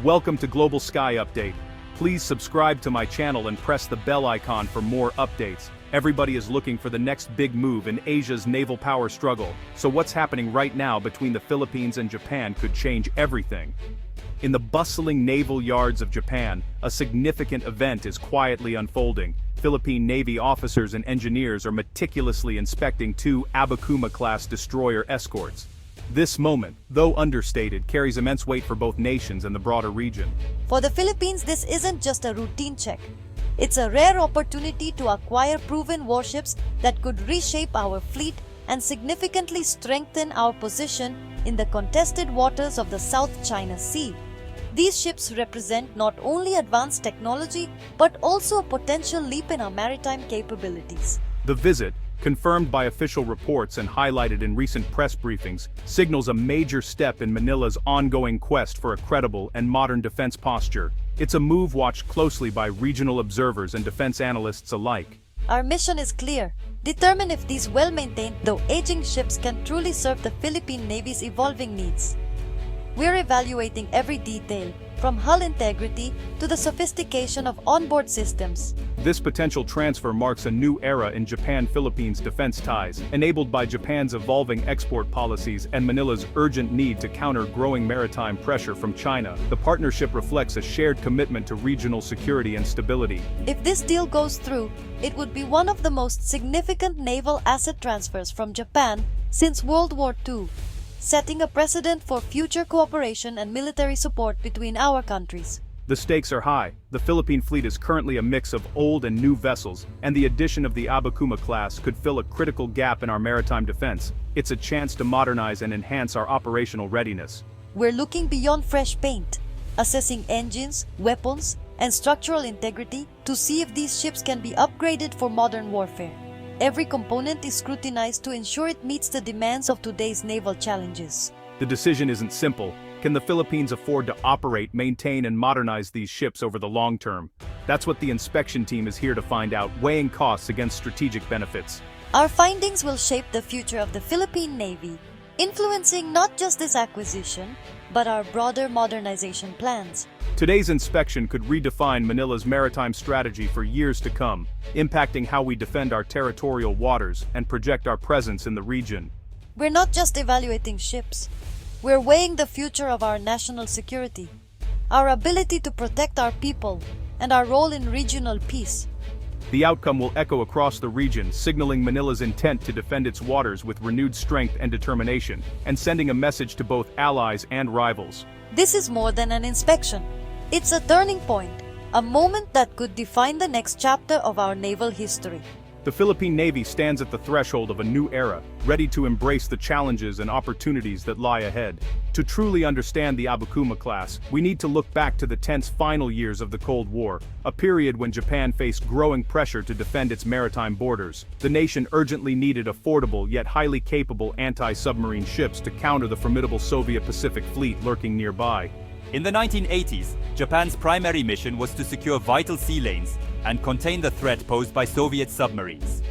Welcome to Global Sky Update. Please subscribe to my channel and press the bell icon for more updates. Everybody is looking for the next big move in Asia's naval power struggle, so what's happening right now between the Philippines and Japan could change everything. In the bustling naval yards of Japan, a significant event is quietly unfolding. Philippine Navy officers and engineers are meticulously inspecting two Abukuma-Class destroyer escorts. This moment, though understated, carries immense weight for both nations and the broader region. For the Philippines, this isn't just a routine check. It's a rare opportunity to acquire proven warships that could reshape our fleet and significantly strengthen our position in the contested waters of the South China Sea. These ships represent not only advanced technology but also a potential leap in our maritime capabilities. The visit, confirmed by official reports and highlighted in recent press briefings, signals a major step in Manila's ongoing quest for a credible and modern defense posture. It's a move watched closely by regional observers and defense analysts alike. Our mission is clear: determine if these well-maintained, though aging ships can truly serve the Philippine Navy's evolving needs. We're evaluating every detail, from hull integrity to the sophistication of onboard systems. This potential transfer marks a new era in Japan-Philippines defense ties, enabled by Japan's evolving export policies and Manila's urgent need to counter growing maritime pressure from China. The partnership reflects a shared commitment to regional security and stability. If this deal goes through, it would be one of the most significant naval asset transfers from Japan since World War II, setting a precedent for future cooperation and military support between our countries. The stakes are high. The Philippine fleet is currently a mix of old and new vessels, and the addition of the Abukuma-Class could fill a critical gap in our maritime defense. It's a chance to modernize and enhance our operational readiness. We're looking beyond fresh paint, assessing engines, weapons, and structural integrity to see if these ships can be upgraded for modern warfare. Every component is scrutinized to ensure it meets the demands of today's naval challenges. The decision isn't simple. Can the Philippines afford to operate, maintain, and modernize these ships over the long term? That's what the inspection team is here to find out, weighing costs against strategic benefits. Our findings will shape the future of the Philippine Navy, influencing not just this acquisition, but our broader modernization plans. Today's inspection could redefine Manila's maritime strategy for years to come, impacting how we defend our territorial waters and project our presence in the region. We're not just evaluating ships. We're weighing the future of our national security, our ability to protect our people, and our role in regional peace. The outcome will echo across the region, signaling Manila's intent to defend its waters with renewed strength and determination, and sending a message to both allies and rivals. This is more than an inspection. It's a turning point, a moment that could define the next chapter of our naval history. The Philippine Navy stands at the threshold of a new era, ready to embrace the challenges and opportunities that lie ahead. To truly understand the Abukuma-Class, we need to look back to the tense final years of the Cold War, a period when Japan faced growing pressure to defend its maritime borders. The nation urgently needed affordable yet highly capable anti-submarine ships to counter the formidable Soviet Pacific Fleet lurking nearby. In the 1980s, Japan's primary mission was to secure vital sea lanes and contain the threat posed by Soviet submarines.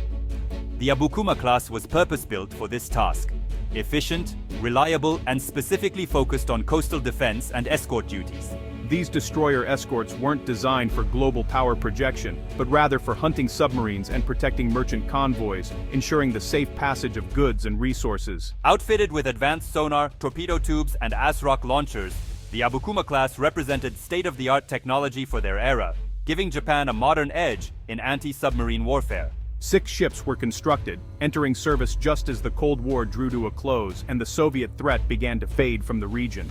The Abukuma-Class was purpose-built for this task: efficient, reliable, and specifically focused on coastal defense and escort duties. These destroyer escorts weren't designed for global power projection, but rather for hunting submarines and protecting merchant convoys, ensuring the safe passage of goods and resources. Outfitted with advanced sonar, torpedo tubes, and ASROC launchers, the Abukuma-Class represented state-of-the-art technology for their era, giving Japan a modern edge in anti-submarine warfare. 6 ships were constructed, entering service just as the Cold War drew to a close and the Soviet threat began to fade from the region.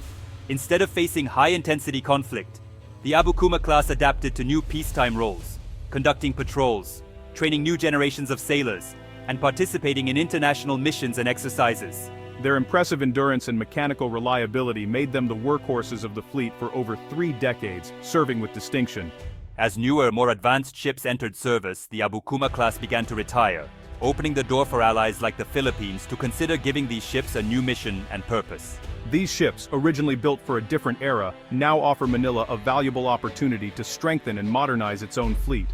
Instead of facing high-intensity conflict, the Abukuma-Class adapted to new peacetime roles, conducting patrols, training new generations of sailors, and participating in international missions and exercises. Their impressive endurance and mechanical reliability made them the workhorses of the fleet for over 3 decades, serving with distinction. As newer, more advanced ships entered service, the Abukuma-Class began to retire, opening the door for allies like the Philippines to consider giving these ships a new mission and purpose. These ships, originally built for a different era, now offer Manila a valuable opportunity to strengthen and modernize its own fleet.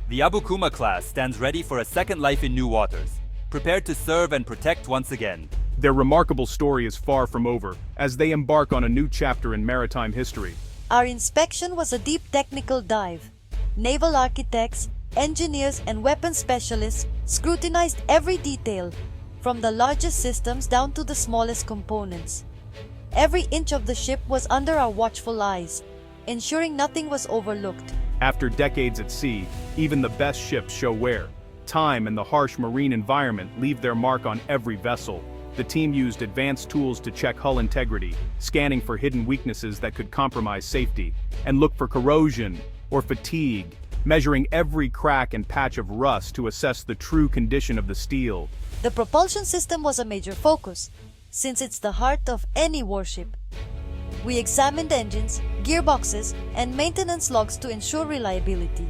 The Abukuma-Class stands ready for a second life in new waters, prepared to serve and protect once again. Their remarkable story is far from over, as they embark on a new chapter in maritime history. Our inspection was a deep technical dive. Naval architects, engineers, and weapons specialists scrutinized every detail, from the largest systems down to the smallest components. Every inch of the ship was under our watchful eyes, ensuring nothing was overlooked. After decades at sea, even the best ships show wear. Time and the harsh marine environment leave their mark on every vessel. The team used advanced tools to check hull integrity, scanning for hidden weaknesses that could compromise safety, and look for corrosion or fatigue, measuring every crack and patch of rust to assess the true condition of the steel. The propulsion system was a major focus, since it's the heart of any warship. We examined engines, gearboxes, and maintenance logs to ensure reliability,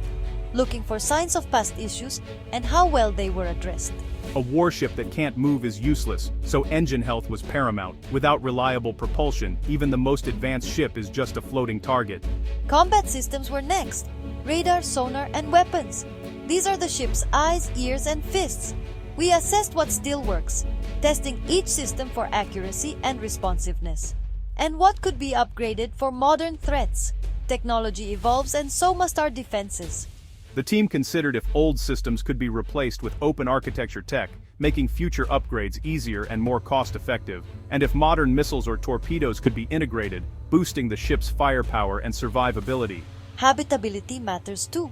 looking for signs of past issues and how well they were addressed. A warship that can't move is useless, so engine health was paramount. Without reliable propulsion, even the most advanced ship is just a floating target. Combat systems were next: radar, sonar, and weapons. These are the ship's eyes, ears, and fists. We assessed what still works, testing each system for accuracy and responsiveness, and what could be upgraded for modern threats. Technology evolves, and so must our defenses. The team considered if old systems could be replaced with open architecture tech, making future upgrades easier and more cost-effective, and if modern missiles or torpedoes could be integrated, boosting the ship's firepower and survivability. Habitability matters too.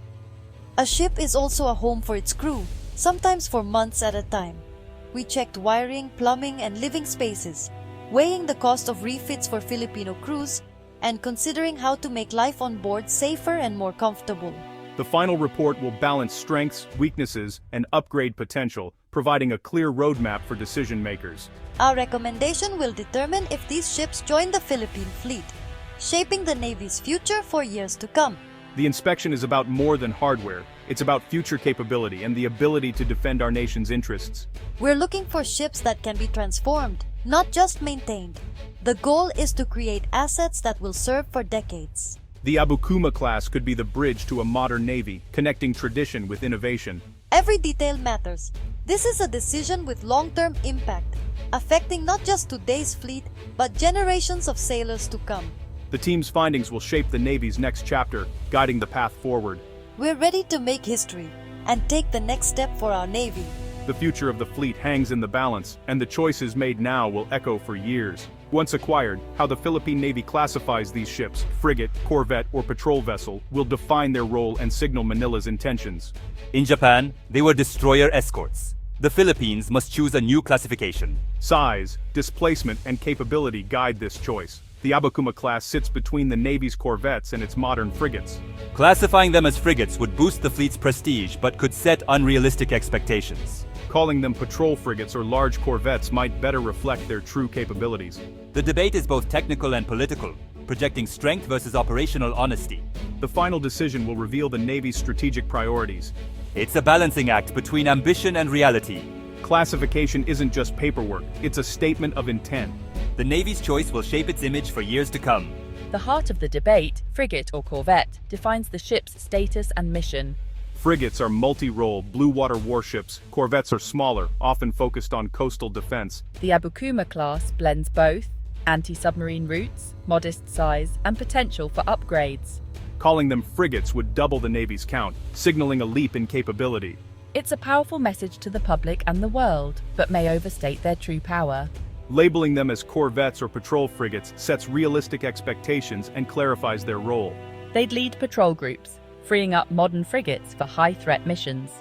A ship is also a home for its crew, sometimes for months at a time. We checked wiring, plumbing, and living spaces, weighing the cost of refits for Filipino crews, and considering how to make life on board safer and more comfortable. The final report will balance strengths, weaknesses, and upgrade potential, providing a clear roadmap for decision-makers. Our recommendation will determine if these ships join the Philippine fleet, shaping the Navy's future for years to come. The inspection is about more than hardware. It's about future capability and the ability to defend our nation's interests. We're looking for ships that can be transformed, not just maintained. The goal is to create assets that will serve for decades. The Abukuma-Class could be the bridge to a modern Navy, connecting tradition with innovation. Every detail matters. This is a decision with long-term impact, affecting not just today's fleet, but generations of sailors to come. The team's findings will shape the Navy's next chapter, guiding the path forward. We're ready to make history and take the next step for our Navy. The future of the fleet hangs in the balance, and the choices made now will echo for years. Once acquired, how the Philippine Navy classifies these ships, frigate, corvette, or patrol vessel, will define their role and signal Manila's intentions. In Japan, they were destroyer escorts. The Philippines must choose a new classification. Size, displacement, and capability guide this choice. The Abukuma-Class sits between the Navy's corvettes and its modern frigates. Classifying them as frigates would boost the fleet's prestige but could set unrealistic expectations. Calling them patrol frigates or large corvettes might better reflect their true capabilities. The debate is both technical and political, projecting strength versus operational honesty. The final decision will reveal the Navy's strategic priorities. It's a balancing act between ambition and reality. Classification isn't just paperwork, it's a statement of intent. The Navy's choice will shape its image for years to come. The heart of the debate, frigate or corvette, defines the ship's status and mission. Frigates are multi-role, blue-water warships. Corvettes are smaller, often focused on coastal defense. The Abukuma-Class blends both anti-submarine routes, modest size, and potential for upgrades. Calling them frigates would double the Navy's count, signaling a leap in capability. It's a powerful message to the public and the world, but may overstate their true power. Labeling them as corvettes or patrol frigates sets realistic expectations and clarifies their role. They'd lead patrol groups, freeing up modern frigates for high-threat missions.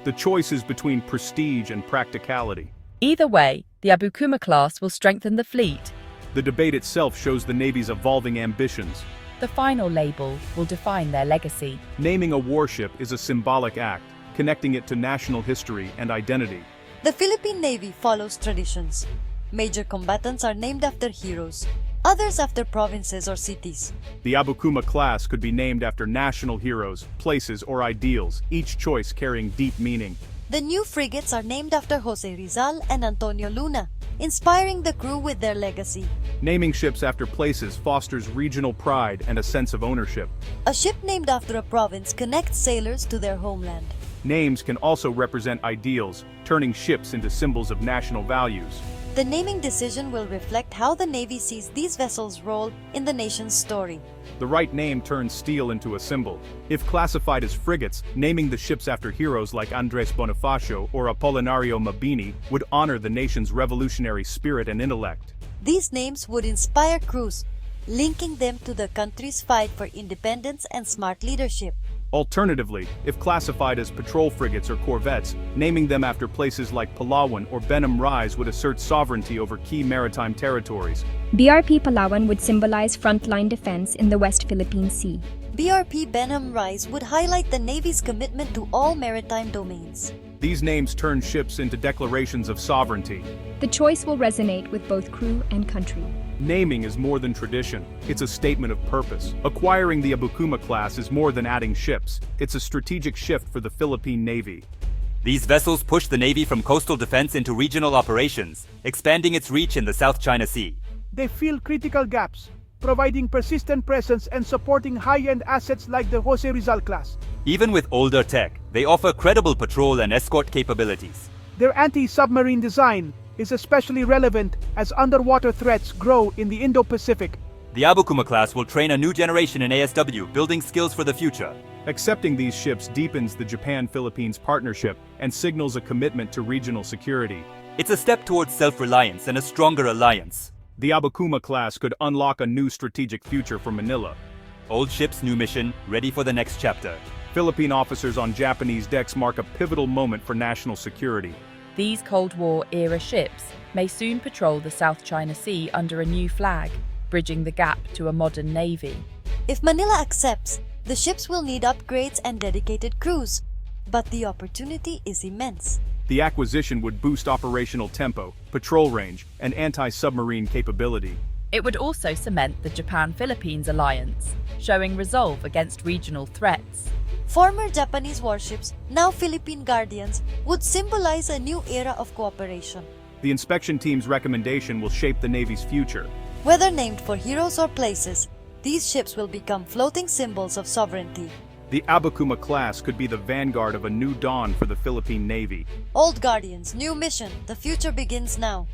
The choice is between prestige and practicality. Either way, the Abukuma-Class will strengthen the fleet. The debate itself shows the Navy's evolving ambitions. The final label will define their legacy. Naming a warship is a symbolic act, connecting it to national history and identity. The Philippine Navy follows traditions. Major combatants are named after heroes, others after provinces or cities. The Abukuma-Class could be named after national heroes, places, or ideals, each choice carrying deep meaning. The new frigates are named after Jose Rizal and Antonio Luna, inspiring the crew with their legacy. Naming ships after places fosters regional pride and a sense of ownership. A ship named after a province connects sailors to their homeland. Names can also represent ideals, turning ships into symbols of national values. The naming decision will reflect how the Navy sees these vessels' role in the nation's story. The right name turns steel into a symbol. If classified as frigates, naming the ships after heroes like Andres Bonifacio or Apolinario Mabini would honor the nation's revolutionary spirit and intellect. These names would inspire crews, linking them to the country's fight for independence and smart leadership. Alternatively, if classified as patrol frigates or corvettes, naming them after places like Palawan or Benham Rise would assert sovereignty over key maritime territories. BRP Palawan would symbolize frontline defense in the West Philippine Sea. BRP Benham Rise would highlight the Navy's commitment to all maritime domains. These names turn ships into declarations of sovereignty. The choice will resonate with both crew and country. Naming is more than tradition, it's a statement of purpose. Acquiring the Abukuma-Class is more than adding ships, it's a strategic shift for the Philippine Navy. These vessels push the Navy from coastal defense into regional operations, expanding its reach in the South China Sea. They fill critical gaps, providing persistent presence and supporting high-end assets like the Jose Rizal class. Even with older tech, they offer credible patrol and escort capabilities. Their anti-submarine design is especially relevant as underwater threats grow in the Indo-Pacific. The Abukuma-Class will train a new generation in ASW, building skills for the future. Accepting these ships deepens the Japan-Philippines partnership and signals a commitment to regional security. It's a step towards self-reliance and a stronger alliance. The Abukuma-Class could unlock a new strategic future for Manila. Old ships, new mission, ready for the next chapter. Philippine officers on Japanese decks mark a pivotal moment for national security. These Cold War-era ships may soon patrol the South China Sea under a new flag, bridging the gap to a modern navy. If Manila accepts, the ships will need upgrades and dedicated crews, but the opportunity is immense. The acquisition would boost operational tempo, patrol range, and anti-submarine capability. It would also cement the Japan-Philippines alliance, showing resolve against regional threats. Former Japanese warships, now Philippine Guardians, would symbolize a new era of cooperation. The inspection team's recommendation will shape the Navy's future. Whether named for heroes or places, these ships will become floating symbols of sovereignty. The Abukuma-Class could be the vanguard of a new dawn for the Philippine Navy. Old Guardians, new mission, the future begins now.